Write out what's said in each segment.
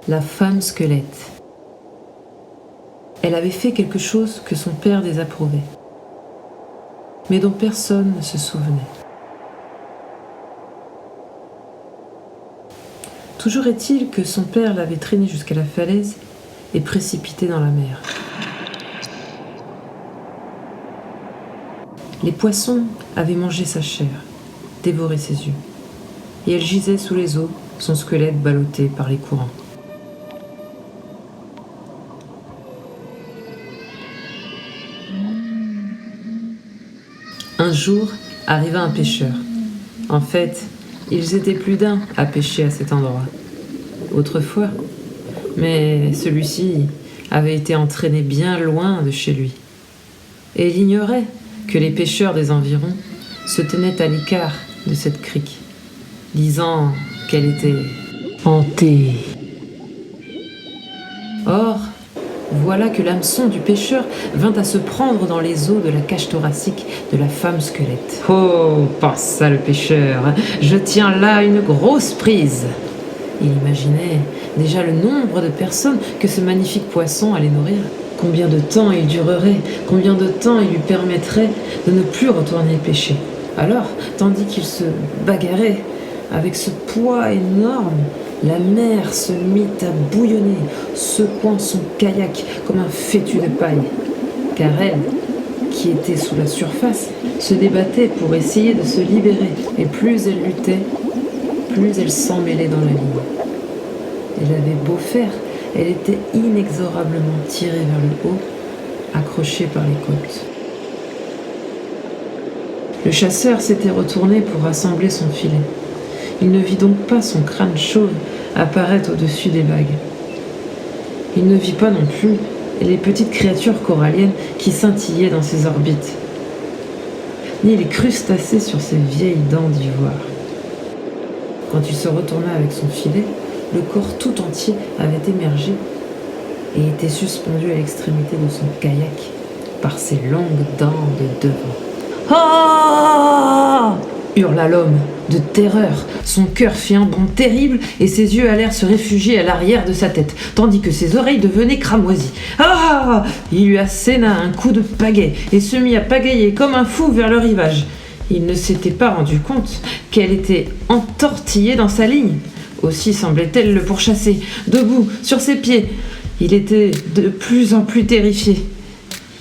La femme squelette. Elle avait fait quelque chose que son père désapprouvait, mais dont personne ne se souvenait. Toujours est-il que son père l'avait traînée jusqu'à la falaise et précipitée dans la mer. Les poissons avaient mangé sa chair, dévoré ses yeux, et elle gisait sous les eaux, son squelette ballotté par les courants. Un jour, arriva un pêcheur. En fait, ils étaient plus d'un à pêcher à cet endroit. Autrefois. Mais celui-ci avait été entraîné bien loin de chez lui. Et il ignorait que les pêcheurs des environs se tenaient à l'écart de cette crique, disant qu'elle était hantée. Or, voilà que l'hameçon du pêcheur vint à se prendre dans les eaux de la cage thoracique de la femme squelette. « Oh, pensa le pêcheur, je tiens là une grosse prise !» Il imaginait déjà le nombre de personnes que ce magnifique poisson allait nourrir. Combien de temps il durerait, combien de temps il lui permettrait de ne plus retourner pêcher. Alors, tandis qu'il se bagarrait avec ce poids énorme, la mer se mit à bouillonner, secouant son kayak comme un fétu de paille. Car elle, qui était sous la surface, se débattait pour essayer de se libérer. Et plus elle luttait, plus elle s'emmêlait dans la ligne. Elle avait beau faire, elle était inexorablement tirée vers le haut, accrochée par les côtes. Le chasseur s'était retourné pour rassembler son filet. Il ne vit donc pas son crâne chauve apparaître au-dessus des vagues. Il ne vit pas non plus les petites créatures coralliennes qui scintillaient dans ses orbites, ni les crustacés sur ses vieilles dents d'ivoire. Quand il se retourna avec son filet, le corps tout entier avait émergé et était suspendu à l'extrémité de son kayak par ses longues dents de devant. « Ah !» hurla l'homme, de terreur. Son cœur fit un bond terrible et ses yeux allèrent se réfugier à l'arrière de sa tête, tandis que ses oreilles devenaient cramoisies. « Ah !» Il lui asséna un coup de pagaie et se mit à pagailler comme un fou vers le rivage. Il ne s'était pas rendu compte qu'elle était entortillée dans sa ligne. Aussi semblait-elle le pourchasser, debout, sur ses pieds. Il était de plus en plus terrifié.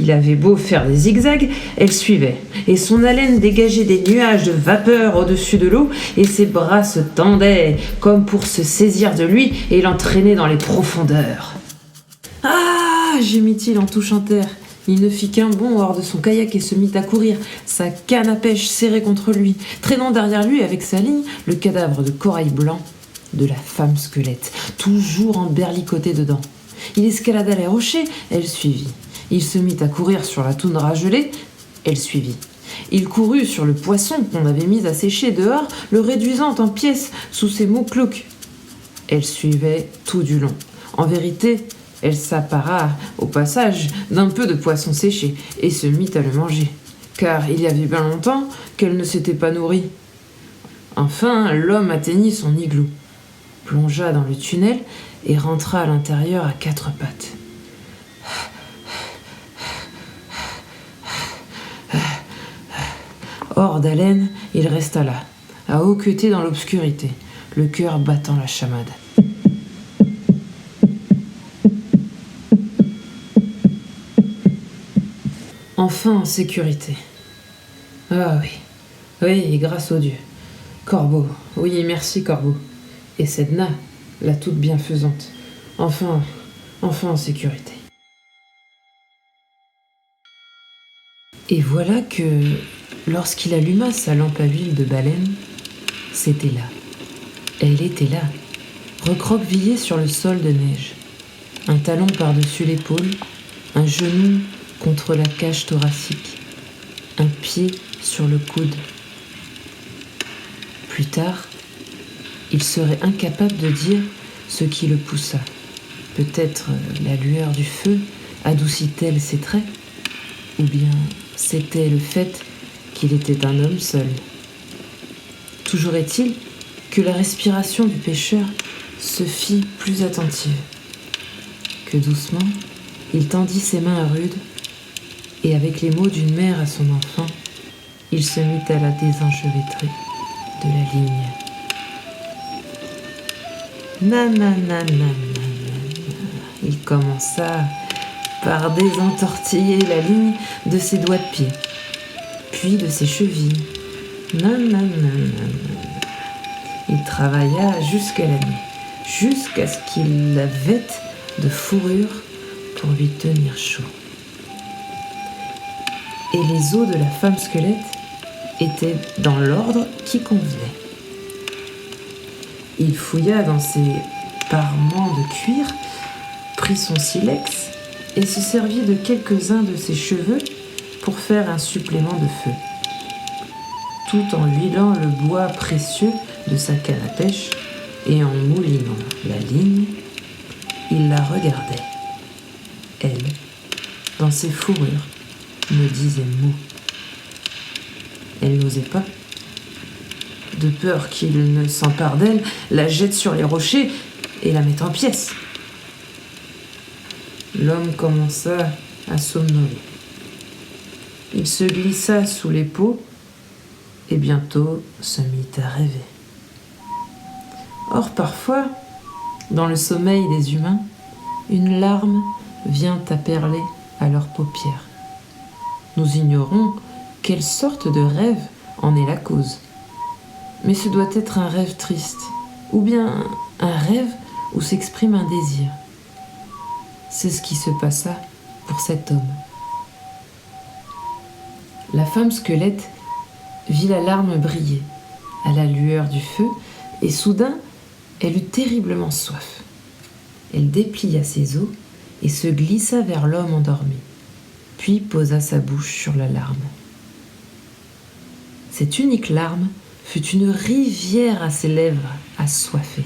Il avait beau faire des zigzags, elle suivait, et son haleine dégageait des nuages de vapeur au-dessus de l'eau, et ses bras se tendaient comme pour se saisir de lui et l'entraîner dans les profondeurs. « Ah !» gémit-il en touchant terre. Il ne fit qu'un bond hors de son kayak et se mit à courir, sa canne à pêche serrée contre lui, traînant derrière lui avec sa ligne le cadavre de corail blanc de la femme squelette, toujours emberlicoté dedans. Il escalada les rochers, elle suivit. Il se mit à courir sur la toundra gelée, elle suivit. Il courut sur le poisson qu'on avait mis à sécher dehors, le réduisant en pièces sous ses mouklouks. Elle suivait tout du long. En vérité, elle s'appara au passage d'un peu de poisson séché et se mit à le manger, car il y avait bien longtemps qu'elle ne s'était pas nourrie. Enfin, l'homme atteignit son igloo, plongea dans le tunnel et rentra à l'intérieur à quatre pattes. Hors d'haleine, il resta là, à hoqueter dans l'obscurité, le cœur battant la chamade. Enfin en sécurité. Ah oui, oui, grâce aux dieux. Corbeau, oui, merci Corbeau. Et Sedna, la toute bienfaisante. Enfin en sécurité. Et voilà que, lorsqu'il alluma sa lampe à huile de baleine, c'était là. Elle était là, recroquevillée sur le sol de neige. Un talon par-dessus l'épaule, un genou contre la cage thoracique, un pied sur le coude. Plus tard, il serait incapable de dire ce qui le poussa. Peut-être la lueur du feu adoucit-elle ses traits, ou bien c'était le fait qu'il était un homme seul. Toujours est-il que la respiration du pêcheur se fit plus attentive, que doucement, il tendit ses mains rudes, et avec les mots d'une mère à son enfant, il se mit à la désenchevêtrer de la ligne. Nanananana. Il commença par désentortiller la ligne de ses doigts de pied, puis de ses chevilles. Nananana. Il travailla jusqu'à la nuit, jusqu'à ce qu'il la vête de fourrure pour lui tenir chaud. Et les os de la femme squelette étaient dans l'ordre qui convenait. Il fouilla dans ses parements de cuir, prit son silex et se servit de quelques-uns de ses cheveux pour faire un supplément de feu. Tout en huilant le bois précieux de sa canne à pêche et en moulinant la ligne, il la regardait. Elle, dans ses fourrures, ne disait mot. Elle n'osait pas. De peur qu'il ne s'empare d'elle, la jette sur les rochers et la mette en pièces. L'homme commença à somnoler. Il se glissa sous les peaux et bientôt se mit à rêver. Or, parfois, dans le sommeil des humains, une larme vient à perler à leurs paupières. Nous ignorons quelle sorte de rêve en est la cause. Mais ce doit être un rêve triste, ou bien un rêve où s'exprime un désir. C'est ce qui se passa pour cet homme. La femme squelette vit la larme briller à la lueur du feu, et soudain, elle eut terriblement soif. Elle déplia ses os et se glissa vers l'homme endormi, puis posa sa bouche sur la larme. Cette unique larme fut une rivière à ses lèvres assoiffées.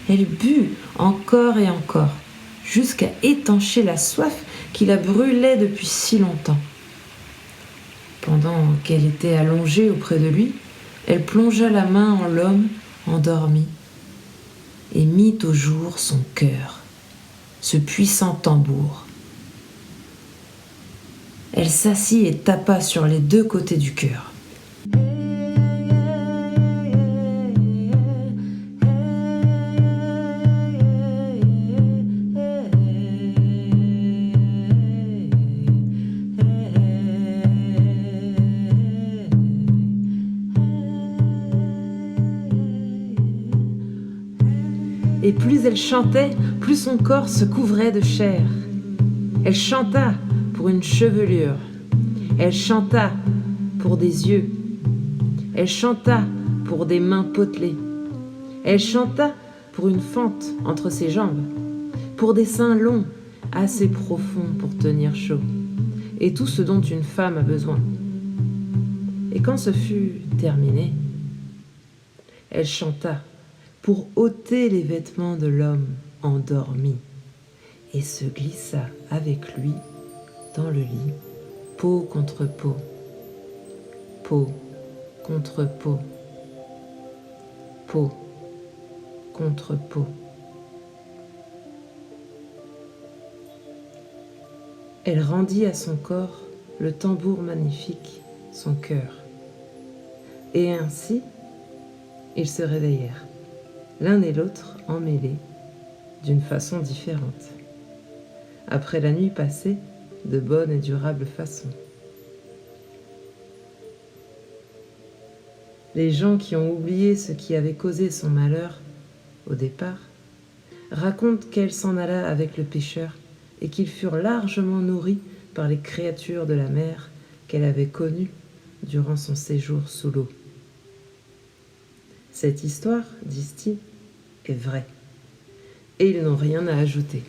Elle but encore et encore, jusqu'à étancher la soif qui la brûlait depuis si longtemps. Pendant qu'elle était allongée auprès de lui, elle plongea la main en l'homme endormi et mit au jour son cœur, ce puissant tambour. Elle s'assit et tapa sur les deux côtés du cœur. Et plus elle chantait, plus son corps se couvrait de chair. Elle chanta pour une chevelure. Elle chanta pour des yeux. Elle chanta pour des mains potelées. Elle chanta pour une fente entre ses jambes, pour des seins longs, assez profonds pour tenir chaud, et tout ce dont une femme a besoin. Et quand ce fut terminé, elle chanta pour ôter les vêtements de l'homme endormi, et se glissa avec lui dans le lit, peau contre peau, peau contre peau, peau contre peau. Elle rendit à son corps le tambour magnifique, son cœur. Et ainsi, ils se réveillèrent, l'un et l'autre emmêlés, d'une façon différente, après la nuit passée de bonne et durable façon. Les gens qui ont oublié ce qui avait causé son malheur au départ racontent qu'elle s'en alla avec le pêcheur et qu'ils furent largement nourris par les créatures de la mer qu'elle avait connues durant son séjour sous l'eau. Cette histoire, disent-ils, est vraie, et ils n'ont rien à ajouter.